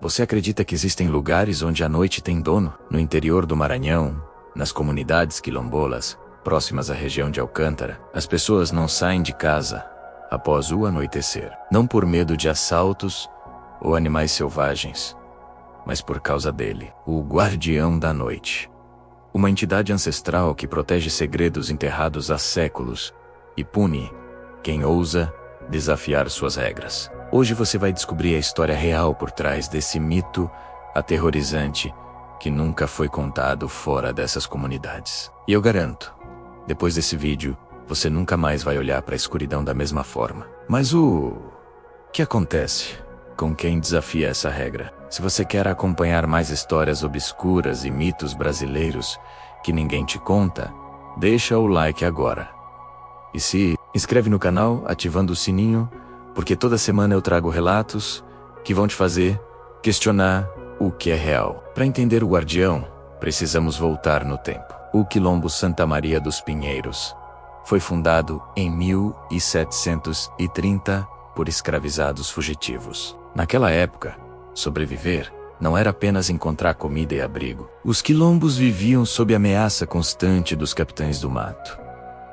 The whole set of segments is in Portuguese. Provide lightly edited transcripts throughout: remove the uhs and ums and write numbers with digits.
Você acredita que existem lugares onde a noite tem dono? No interior do Maranhão, nas comunidades quilombolas, próximas à região de Alcântara, as pessoas não saem de casa após o anoitecer. Não por medo de assaltos ou animais selvagens, mas por causa dele, o guardião da noite. Uma entidade ancestral que protege segredos enterrados há séculos e pune quem ousa desafiar suas regras. Hoje você vai descobrir a história real por trás desse mito aterrorizante que nunca foi contado fora dessas comunidades. E eu garanto, depois desse vídeo, você nunca mais vai olhar para a escuridão da mesma forma. Mas o que acontece com quem desafia essa regra? Se você quer acompanhar mais histórias obscuras e mitos brasileiros que ninguém te conta, deixa o like agora. E se inscreve no canal ativando o sininho, porque toda semana eu trago relatos que vão te fazer questionar o que é real. Para entender o guardião, precisamos voltar no tempo. O Quilombo Santa Maria dos Pinheiros foi fundado em 1730 por escravizados fugitivos. Naquela época, sobreviver não era apenas encontrar comida e abrigo. Os quilombos viviam sob ameaça constante dos capitães do mato,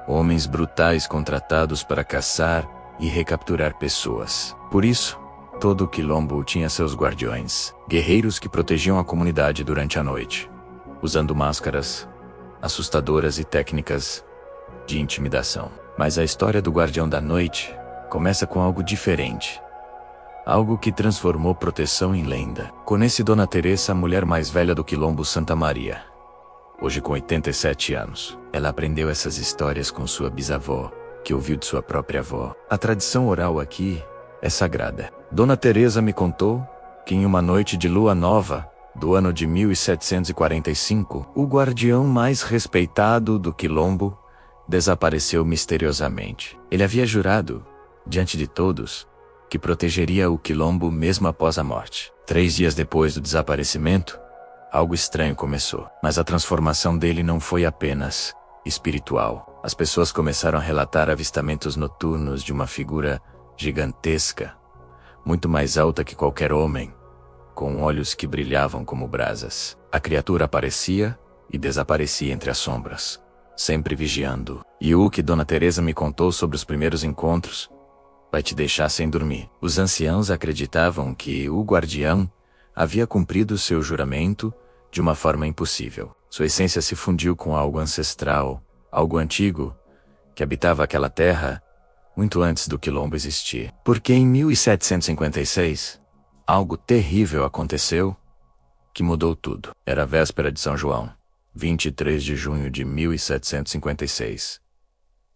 homens brutais contratados para caçar e recapturar pessoas. Por isso, todo o quilombo tinha seus guardiões, guerreiros que protegiam a comunidade durante a noite, usando máscaras assustadoras e técnicas de intimidação. Mas a história do guardião da noite começa com algo diferente. Algo que transformou proteção em lenda. Conhece Dona Teresa, a mulher mais velha do Quilombo Santa Maria. Hoje com 87 anos. Ela aprendeu essas histórias com sua bisavó, que ouviu de sua própria avó. A tradição oral aqui é sagrada. Dona Teresa me contou que em uma noite de lua nova, do ano de 1745, o guardião mais respeitado do quilombo desapareceu misteriosamente. Ele havia jurado, diante de todos, que protegeria o quilombo mesmo após a morte. 3 dias depois do desaparecimento, algo estranho começou. Mas a transformação dele não foi apenas espiritual. As pessoas começaram a relatar avistamentos noturnos de uma figura gigantesca, muito mais alta que qualquer homem, com olhos que brilhavam como brasas. A criatura aparecia e desaparecia entre as sombras, sempre vigiando. E o que Dona Teresa me contou sobre os primeiros encontros vai te deixar sem dormir. Os anciãos acreditavam que o guardião havia cumprido seu juramento de uma forma impossível. Sua essência se fundiu com algo ancestral, algo antigo, que habitava aquela terra muito antes do quilombo existir. Porque em 1756, algo terrível aconteceu que mudou tudo. Era a véspera de São João, 23 de junho de 1756.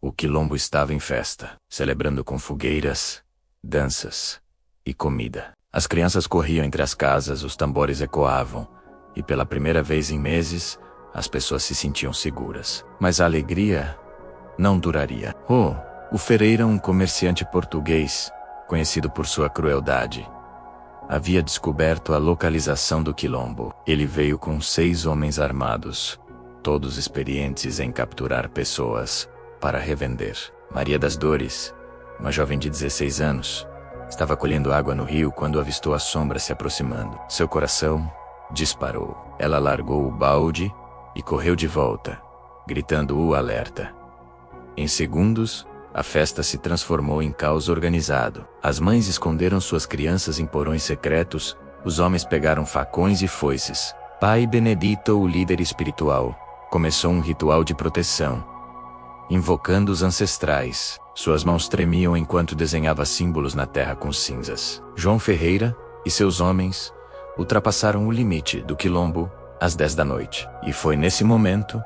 O quilombo estava em festa, celebrando com fogueiras, danças e comida. As crianças corriam entre as casas, os tambores ecoavam, e pela primeira vez em meses, as pessoas se sentiam seguras. Mas a alegria não duraria. O Ferreira, um comerciante português, conhecido por sua crueldade, havia descoberto a localização do quilombo. Ele veio com 6 homens armados, todos experientes em capturar pessoas para revender. Maria das Dores, uma jovem de 16 anos, estava colhendo água no rio quando avistou a sombra se aproximando. Seu coração disparou. Ela largou o balde e correu de volta, gritando o alerta. Em segundos, a festa se transformou em caos organizado. As mães esconderam suas crianças em porões secretos, os homens pegaram facões e foices. Pai Benedito, o líder espiritual, começou um ritual de proteção, invocando os ancestrais. Suas mãos tremiam enquanto desenhava símbolos na terra com cinzas. João Ferreira e seus homens ultrapassaram o limite do quilombo às 10 da noite. E foi nesse momento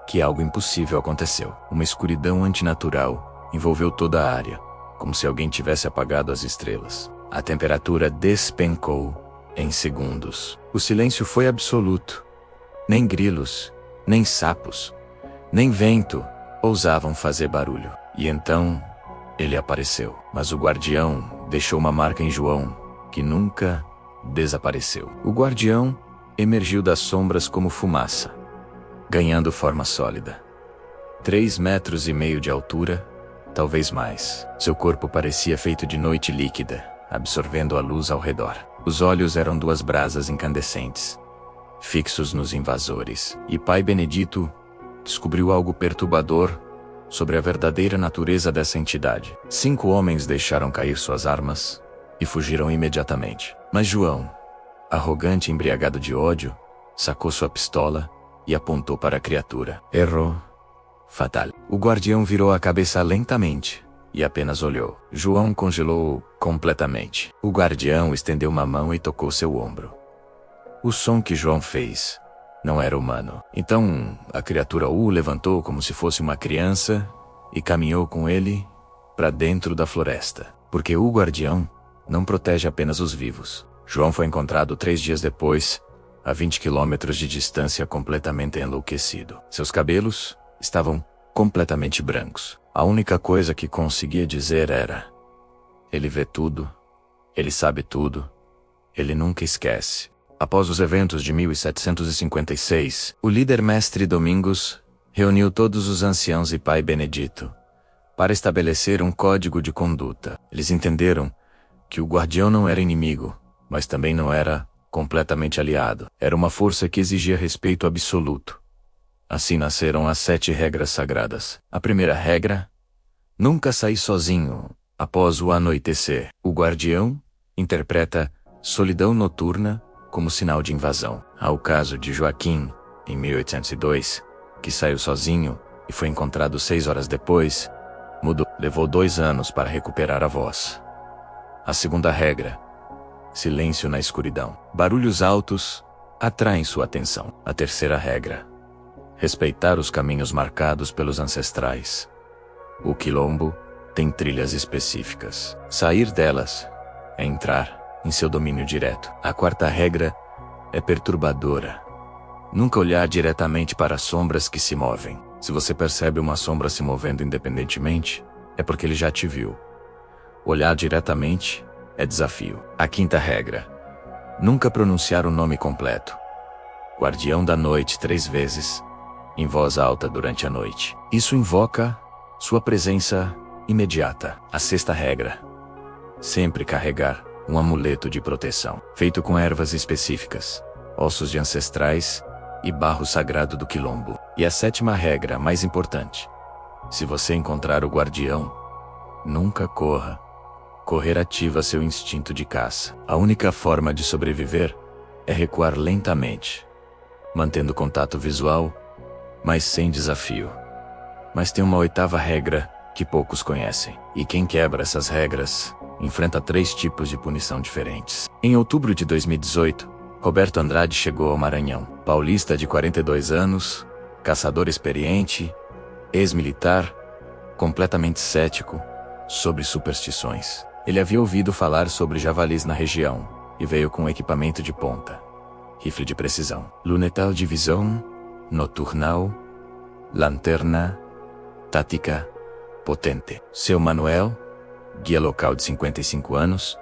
que algo impossível aconteceu. Uma escuridão antinatural envolveu toda a área, como se alguém tivesse apagado as estrelas. A temperatura despencou em segundos. O silêncio foi absoluto. Nem grilos, nem sapos, nem vento ousavam fazer barulho. E então, ele apareceu. Mas o guardião deixou uma marca em João, que nunca desapareceu. O guardião emergiu das sombras como fumaça, ganhando forma sólida. 3,5 metros de altura, talvez mais. Seu corpo parecia feito de noite líquida, absorvendo a luz ao redor. Os olhos eram duas brasas incandescentes, fixos nos invasores. E Pai Benedito descobriu algo perturbador sobre a verdadeira natureza dessa entidade. 5 homens deixaram cair suas armas e fugiram imediatamente. Mas João, arrogante e embriagado de ódio, sacou sua pistola e apontou para a criatura. Errou. Fatal. O guardião virou a cabeça lentamente e apenas olhou. João congelou completamente. O guardião estendeu uma mão e tocou seu ombro. O som que João fez não era humano. Então a criatura o levantou como se fosse uma criança e caminhou com ele para dentro da floresta. Porque o guardião não protege apenas os vivos. João foi encontrado 3 dias depois, a 20 quilômetros de distância, completamente enlouquecido. Seus cabelos estavam completamente brancos. A única coisa que conseguia dizer era: ele vê tudo, ele sabe tudo, ele nunca esquece. Após os eventos de 1756, o líder mestre Domingos reuniu todos os anciãos e Pai Benedito para estabelecer um código de conduta. Eles entenderam que o guardião não era inimigo, mas também não era completamente aliado. Era uma força que exigia respeito absoluto. Assim nasceram as 7 regras sagradas. A primeira regra: nunca sair sozinho após o anoitecer. O guardião interpreta solidão noturna como sinal de invasão. Há o caso de Joaquim, em 1802, que saiu sozinho e foi encontrado 6 horas depois. Mudou. Levou 2 anos para recuperar a voz. A segunda regra: silêncio na escuridão. Barulhos altos atraem sua atenção. A terceira regra: respeitar os caminhos marcados pelos ancestrais. O quilombo tem trilhas específicas. Sair delas é entrar em seu domínio direto. A quarta regra é perturbadora: nunca olhar diretamente para as sombras que se movem. Se você percebe uma sombra se movendo independentemente, é porque ele já te viu. Olhar diretamente é desafio. A quinta regra: nunca pronunciar o nome completo. Guardião da noite 3 vezes, em voz alta durante a noite. Isso invoca sua presença imediata. A sexta regra: sempre carregar um amuleto de proteção, feito com ervas específicas, ossos de ancestrais e barro sagrado do quilombo. E a sétima regra, mais importante: se você encontrar o guardião, nunca corra. Correr ativa seu instinto de caça. A única forma de sobreviver é recuar lentamente, mantendo contato visual, mas sem desafio. Mas tem uma oitava regra que poucos conhecem. E quem quebra essas regras enfrenta 3 tipos de punição diferentes. Em outubro de 2018, Roberto Andrade chegou ao Maranhão. Paulista de 42 anos, caçador experiente, ex-militar, completamente cético sobre superstições. Ele havia ouvido falar sobre javalis na região e veio com equipamento de ponta, rifle de precisão, lunetal de visão, noturnal, lanterna, tática, potente. Seu Manuel, guia local de 55 anos,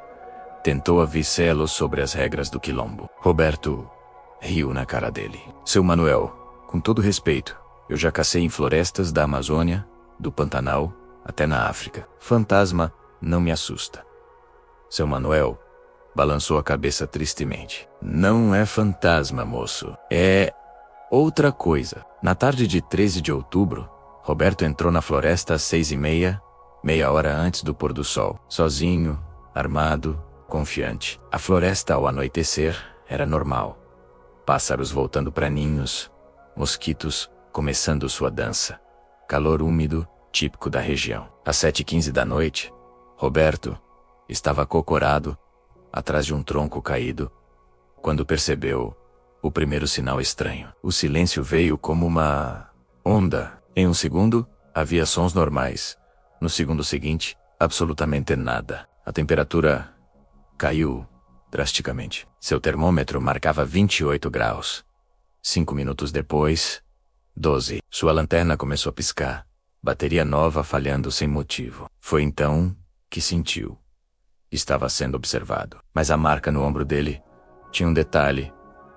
tentou avisá-lo sobre as regras do quilombo. Roberto riu na cara dele. Seu Manuel, com todo respeito, eu já cacei em florestas da Amazônia, do Pantanal, até na África. Fantasma não me assusta. Seu Manuel balançou a cabeça tristemente. Não é fantasma, moço. É outra coisa. Na tarde de 13 de outubro, Roberto entrou na floresta às 6h30, meia hora antes do pôr do sol. Sozinho, armado, confiante. A floresta ao anoitecer era normal. Pássaros voltando para ninhos, mosquitos começando sua dança. Calor úmido, típico da região. Às 7h15 da noite, Roberto estava acocorado, atrás de um tronco caído, quando percebeu o primeiro sinal estranho. O silêncio veio como uma onda. Em um segundo, havia sons normais. No segundo seguinte, absolutamente nada. A temperatura caiu drasticamente. Seu termômetro marcava 28 graus. 5 minutos depois, 12. Sua lanterna começou a piscar. Bateria nova falhando sem motivo. Foi então que sentiu. Estava sendo observado. Mas a marca no ombro dele tinha um detalhe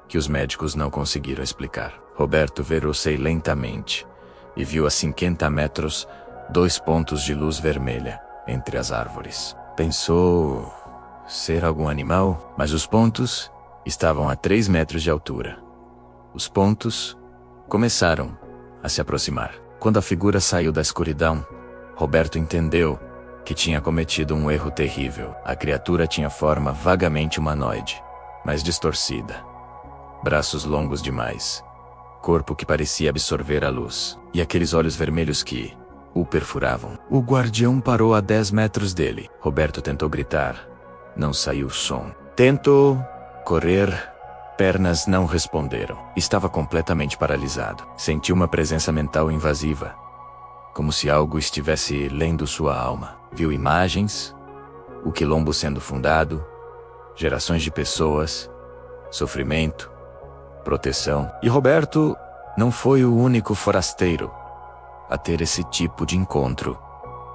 que os médicos não conseguiram explicar. Roberto virou-se lentamente e viu a 50 metros 2 pontos de luz vermelha entre as árvores. Pensou: ser algum animal, mas os pontos estavam a 3 metros de altura. Os pontos começaram a se aproximar. Quando a figura saiu da escuridão, Roberto entendeu que tinha cometido um erro terrível. A criatura tinha forma vagamente humanoide, mas distorcida. Braços longos demais, corpo que parecia absorver a luz, e aqueles olhos vermelhos que o perfuravam. O guardião parou a 10 metros dele. Roberto tentou gritar. Não saiu som. Tentou correr. Pernas não responderam. Estava completamente paralisado. Sentiu uma presença mental invasiva, como se algo estivesse lendo sua alma. Viu imagens, o quilombo sendo fundado, gerações de pessoas, sofrimento, proteção. E Roberto não foi o único forasteiro a ter esse tipo de encontro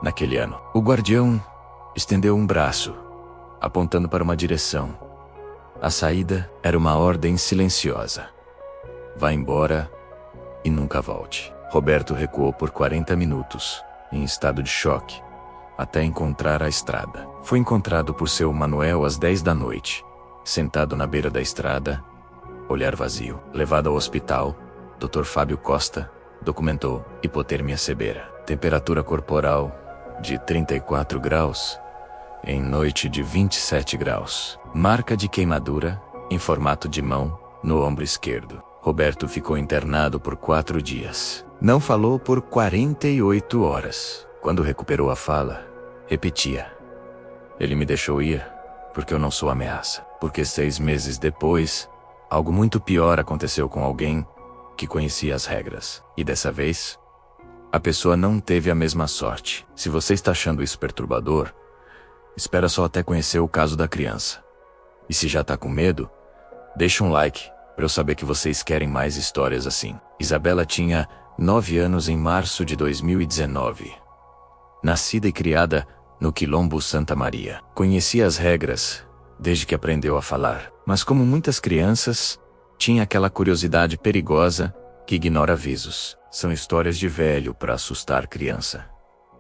naquele ano. O guardião estendeu um braço, apontando para uma direção. A saída era uma ordem silenciosa. Vá embora e nunca volte. Roberto recuou por 40 minutos, em estado de choque, até encontrar a estrada. Foi encontrado por seu Manuel às 10 da noite, sentado na beira da estrada, olhar vazio. Levado ao hospital, Dr. Fábio Costa documentou hipotermia severa, temperatura corporal de 34 graus, em noite de 27 graus. Marca de queimadura, em formato de mão, no ombro esquerdo. Roberto ficou internado por 4 dias. Não falou por 48 horas. Quando recuperou a fala, repetia: ele me deixou ir, porque eu não sou ameaça. Porque 6 meses depois, algo muito pior aconteceu com alguém que conhecia as regras. E dessa vez, a pessoa não teve a mesma sorte. Se você está achando isso perturbador, espera só até conhecer o caso da criança. E se já tá com medo, deixa um like para eu saber que vocês querem mais histórias assim. Isabela tinha 9 anos em março de 2019. Nascida e criada no Quilombo Santa Maria. Conhecia as regras desde que aprendeu a falar. Mas como muitas crianças, tinha aquela curiosidade perigosa que ignora avisos. São histórias de velho para assustar criança,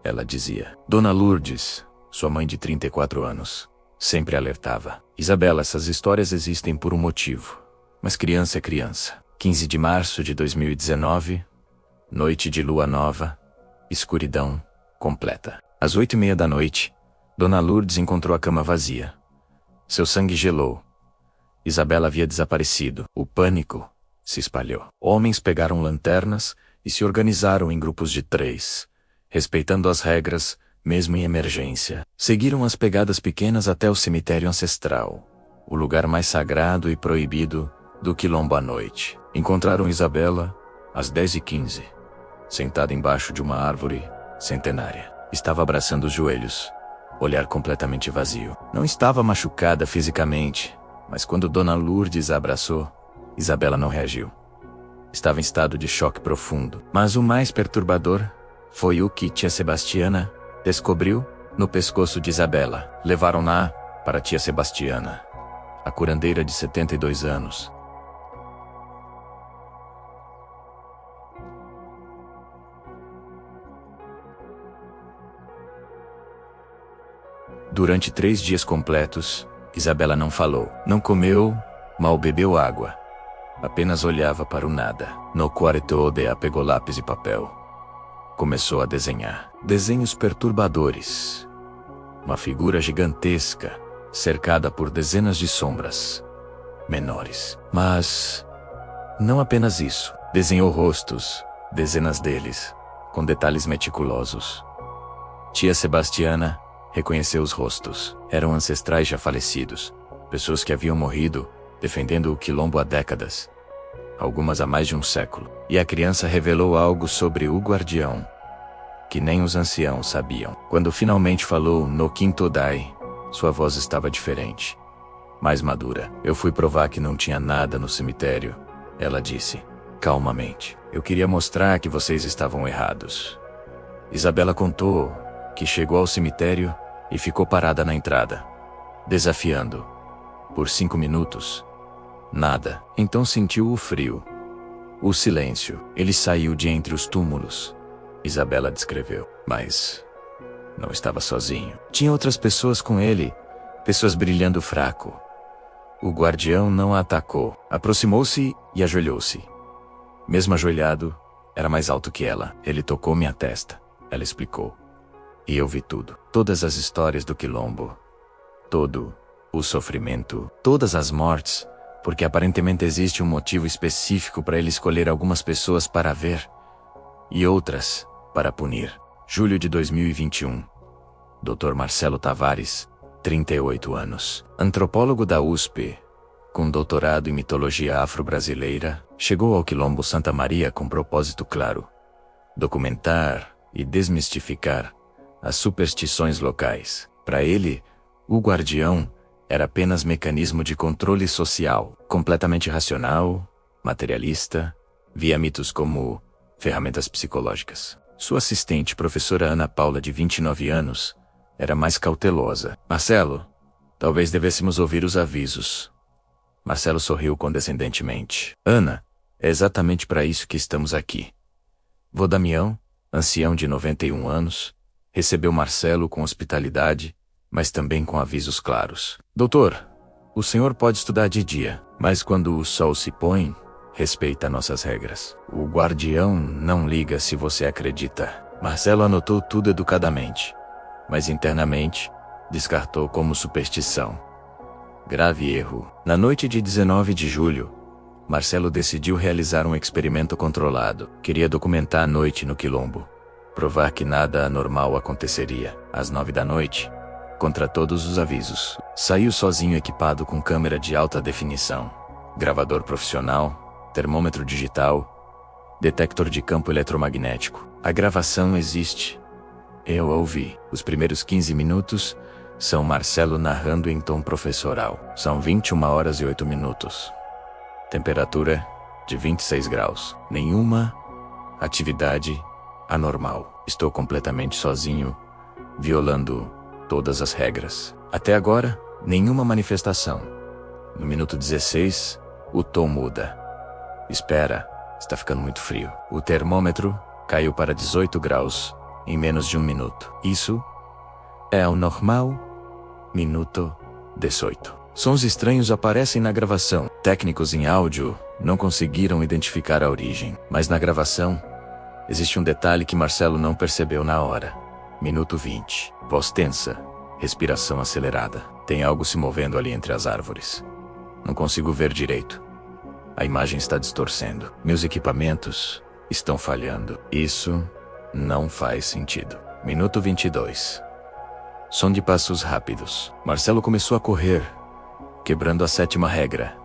ela dizia. Dona Lourdes, sua mãe de 34 anos, sempre alertava: Isabela, essas histórias existem por um motivo. Mas criança é criança. 15 de março de 2019, noite de lua nova, escuridão completa. Às 8h30 da noite, Dona Lourdes encontrou a cama vazia. Seu sangue gelou. Isabela havia desaparecido. O pânico se espalhou. Homens pegaram lanternas e se organizaram em grupos de 3, respeitando as regras, mesmo em emergência. Seguiram as pegadas pequenas até o cemitério ancestral, o lugar mais sagrado e proibido do Quilombo à noite. Encontraram Isabela às 10h15, sentada embaixo de uma árvore centenária. Estava abraçando os joelhos, olhar completamente vazio. Não estava machucada fisicamente, mas quando Dona Lourdes a abraçou, Isabela não reagiu. Estava em estado de choque profundo. Mas o mais perturbador foi o que tia Sebastiana descobriu no pescoço de Isabela. Levaram-na para tia Sebastiana, a curandeira de 72 anos. Durante 3 dias completos, Isabela não falou, não comeu, mal bebeu água. Apenas olhava para o nada. No quarto ela pegou lápis e papel. Começou a desenhar. Desenhos perturbadores. Uma figura gigantesca, cercada por dezenas de sombras menores. Mas não apenas isso. Desenhou rostos, dezenas deles, com detalhes meticulosos. Tia Sebastiana reconheceu os rostos. Eram ancestrais já falecidos, pessoas que haviam morrido defendendo o quilombo há décadas, algumas há mais de um século. E a criança revelou algo sobre o guardião, que nem os anciãos sabiam. Quando finalmente falou no quinto Odai, sua voz estava diferente, mais madura. Eu fui provar que não tinha nada no cemitério, ela disse, calmamente. Eu queria mostrar que vocês estavam errados. Isabela contou que chegou ao cemitério e ficou parada na entrada, desafiando. Por 5 minutos. Nada. Então sentiu o frio. O silêncio. Ele saiu de entre os túmulos. Isabela descreveu. Mas não estava sozinho. Tinha outras pessoas com ele, pessoas brilhando fraco. O guardião não a atacou. Aproximou-se e ajoelhou-se. Mesmo ajoelhado, era mais alto que ela. Ele tocou minha testa. Ela explicou. E eu vi tudo. Todas as histórias do quilombo. Todo o sofrimento. Todas as mortes. Porque aparentemente existe um motivo específico para ele escolher algumas pessoas para ver. E outras para punir. Julho de 2021. Dr. Marcelo Tavares, 38 anos. Antropólogo da USP. Com doutorado em mitologia afro-brasileira, chegou ao Quilombo Santa Maria com propósito claro: documentar e desmistificar as superstições locais. Para ele, o guardião era apenas mecanismo de controle social, completamente racional, materialista, via mitos como ferramentas psicológicas. Sua assistente, professora Ana Paula, de 29 anos, era mais cautelosa. Marcelo, talvez devêssemos ouvir os avisos. Marcelo sorriu condescendentemente. Ana, é exatamente para isso que estamos aqui. Vô Damião, ancião de 91 anos, recebeu Marcelo com hospitalidade, mas também com avisos claros. Doutor, o senhor pode estudar de dia, mas quando o sol se põe, respeita nossas regras. O guardião não liga se você acredita. Marcelo anotou tudo educadamente, mas internamente descartou como superstição. Grave erro. Na noite de 19 de julho, Marcelo decidiu realizar um experimento controlado. Queria documentar a noite no quilombo. Provar que nada anormal aconteceria. Às 9 da noite, contra todos os avisos, saiu sozinho equipado com câmera de alta definição, gravador profissional, termômetro digital, detector de campo eletromagnético. A gravação existe. Eu a ouvi. Os primeiros 15 minutos são Marcelo narrando em tom professoral. São 21 horas e 8 minutos. Temperatura de 26 graus. Nenhuma atividade anormal. Estou completamente sozinho, violando todas as regras. Até agora, nenhuma manifestação. No minuto 16, o tom muda. Espera, está ficando muito frio. O termômetro caiu para 18 graus em menos de um minuto. Isso é o normal. Minuto 18. Sons estranhos aparecem na gravação. Técnicos em áudio não conseguiram identificar a origem, mas na gravação existe um detalhe que Marcelo não percebeu na hora. Minuto 20. Voz tensa, respiração acelerada. Tem algo se movendo ali entre as árvores. Não consigo ver direito. A imagem está distorcendo. Meus equipamentos estão falhando. Isso não faz sentido. Minuto 22. Som de passos rápidos. Marcelo começou a correr, quebrando a 7ª regra.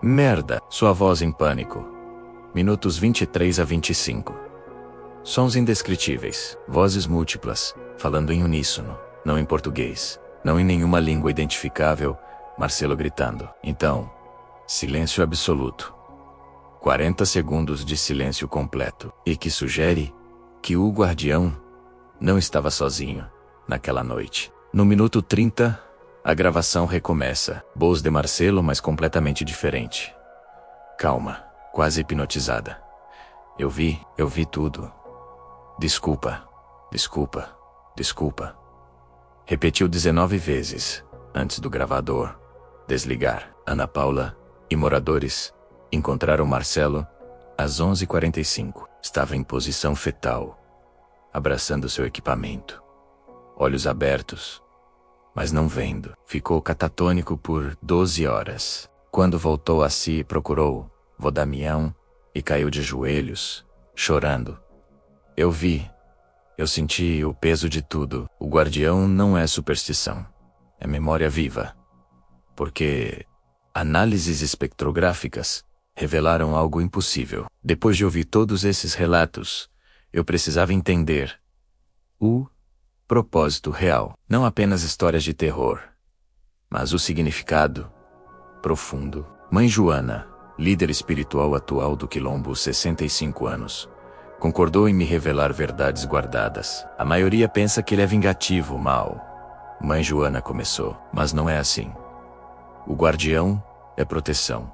Merda! Sua voz em pânico. Minutos 23 a 25. Sons indescritíveis. Vozes múltiplas, falando em uníssono. Não em português. Não em nenhuma língua identificável. Marcelo gritando. Então, silêncio absoluto. 40 segundos de silêncio completo. E que sugere que o guardião não estava sozinho naquela noite. No minuto 30, a gravação recomeça. Voz de Marcelo, mas completamente diferente. Calma, quase hipnotizada. Eu vi tudo. Desculpa, desculpa, desculpa. Repetiu 19 vezes, antes do gravador desligar. Ana Paula e moradores encontraram Marcelo às 11h45. Estava em posição fetal, abraçando seu equipamento. Olhos abertos, mas não vendo. Ficou catatônico por 12 horas. Quando voltou a si, procurou vô Damião e caiu de joelhos, chorando. Eu vi, eu senti o peso de tudo. O guardião não é superstição, é memória viva. Porque análises espectrográficas revelaram algo impossível. Depois de ouvir todos esses relatos, eu precisava entender o propósito real. Não apenas histórias de terror, mas o significado profundo. Mãe Joana, líder espiritual atual do Quilombo, 65 anos, concordou em me revelar verdades guardadas. A maioria pensa que ele é vingativo, mau. Mãe Joana começou, mas não é assim. O guardião é proteção,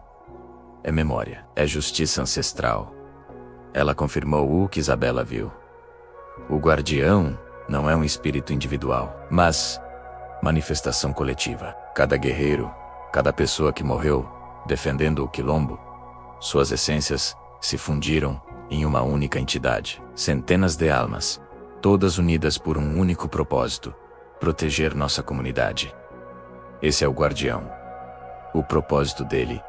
é memória, é justiça ancestral. Ela confirmou o que Isabela viu. O guardião não é um espírito individual, mas manifestação coletiva. Cada guerreiro, cada pessoa que morreu, defendendo o quilombo, suas essências se fundiram em uma única entidade. Centenas de almas, todas unidas por um único propósito: proteger nossa comunidade. Esse é o guardião. O propósito dele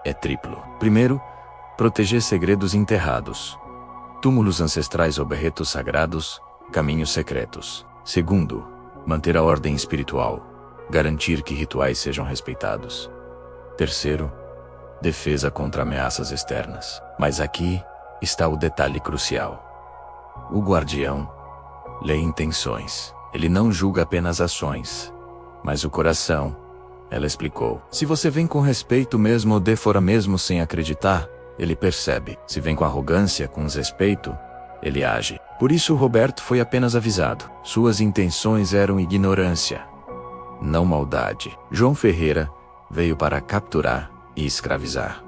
é triplo. Primeiro, proteger segredos enterrados, túmulos ancestrais ou berretos sagrados, caminhos secretos. Segundo, manter a ordem espiritual, garantir que rituais sejam respeitados. Terceiro, defesa contra ameaças externas. Mas aqui está o detalhe crucial. O guardião lê intenções. Ele não julga apenas ações, mas o coração. Ela explicou. Se você vem com respeito mesmo ou de fora mesmo sem acreditar, ele percebe. Se vem com arrogância, com desrespeito, ele age. Por isso Roberto foi apenas avisado. Suas intenções eram ignorância, não maldade. João Ferreira veio para capturar e escravizar.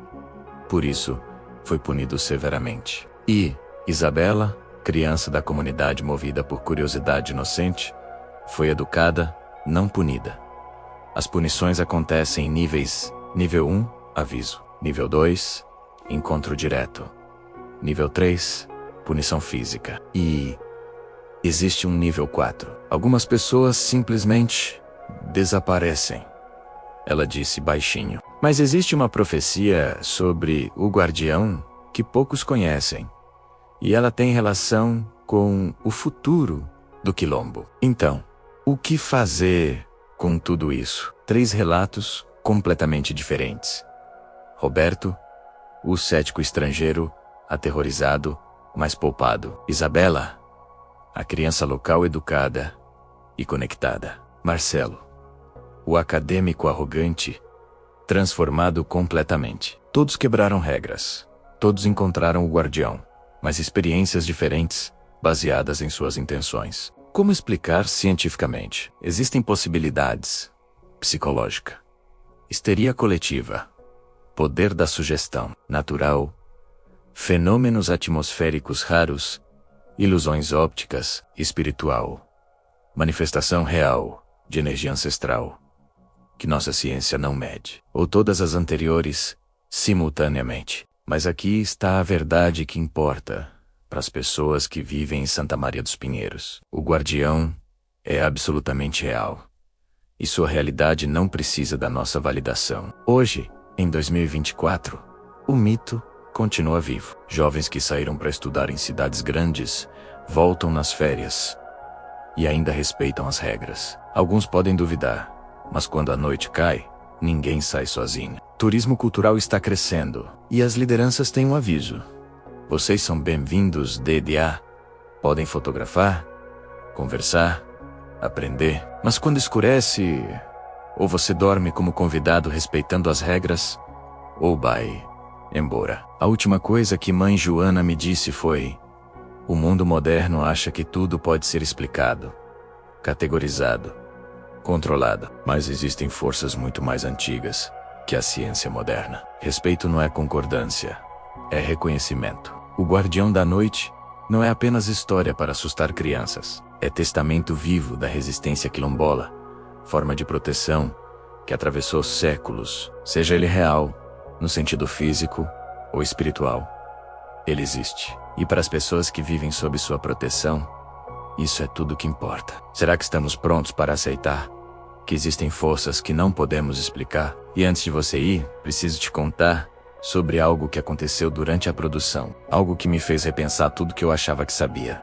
Por isso, foi punido severamente. E Isabela, criança da comunidade movida por curiosidade inocente, foi educada, não punida. As punições acontecem em níveis: nível 1, aviso; nível 2, encontro direto; nível 3, punição física. E existe um nível 4. Algumas pessoas simplesmente desaparecem. Ela disse baixinho. Mas existe uma profecia sobre o guardião que poucos conhecem. E ela tem relação com o futuro do quilombo. Então, o que fazer com tudo isso? 3 relatos completamente diferentes. Roberto, o cético estrangeiro, aterrorizado, mas poupado. Isabela, a criança local educada e conectada. Marcelo, o acadêmico arrogante, transformado completamente. Todos quebraram regras. Todos encontraram o guardião, mas experiências diferentes, baseadas em suas intenções. Como explicar cientificamente? Existem possibilidades: psicológica, histeria coletiva, poder da sugestão natural, fenômenos atmosféricos raros, ilusões ópticas, espiritual, manifestação real de energia ancestral, que nossa ciência não mede, ou todas as anteriores, simultaneamente. Mas aqui está a verdade que importa para as pessoas que vivem em Santa Maria dos Pinheiros. O guardião é absolutamente real, e sua realidade não precisa da nossa validação. Hoje, em 2024, o mito continua vivo. Jovens que saíram para estudar em cidades grandes voltam nas férias e ainda respeitam as regras. Alguns podem duvidar, mas quando a noite cai, ninguém sai sozinho. Turismo cultural está crescendo, e as lideranças têm um aviso. Vocês são bem-vindos, DDA. Podem fotografar, conversar, aprender. Mas quando escurece, ou você dorme como convidado respeitando as regras, ou vai embora. A última coisa que mãe Joana me disse foi: o mundo moderno acha que tudo pode ser explicado, categorizado, controlado. Mas existem forças muito mais antigas que a ciência moderna. Respeito não é concordância, é reconhecimento. O guardião da noite não é apenas história para assustar crianças. É testamento vivo da resistência quilombola, forma de proteção que atravessou séculos. Seja ele real, no sentido físico ou espiritual, ele existe. E para as pessoas que vivem sob sua proteção, isso é tudo que importa. Será que estamos prontos para aceitar que existem forças que não podemos explicar? E antes de você ir, preciso te contar sobre algo que aconteceu durante a produção. Algo que me fez repensar tudo que eu achava que sabia.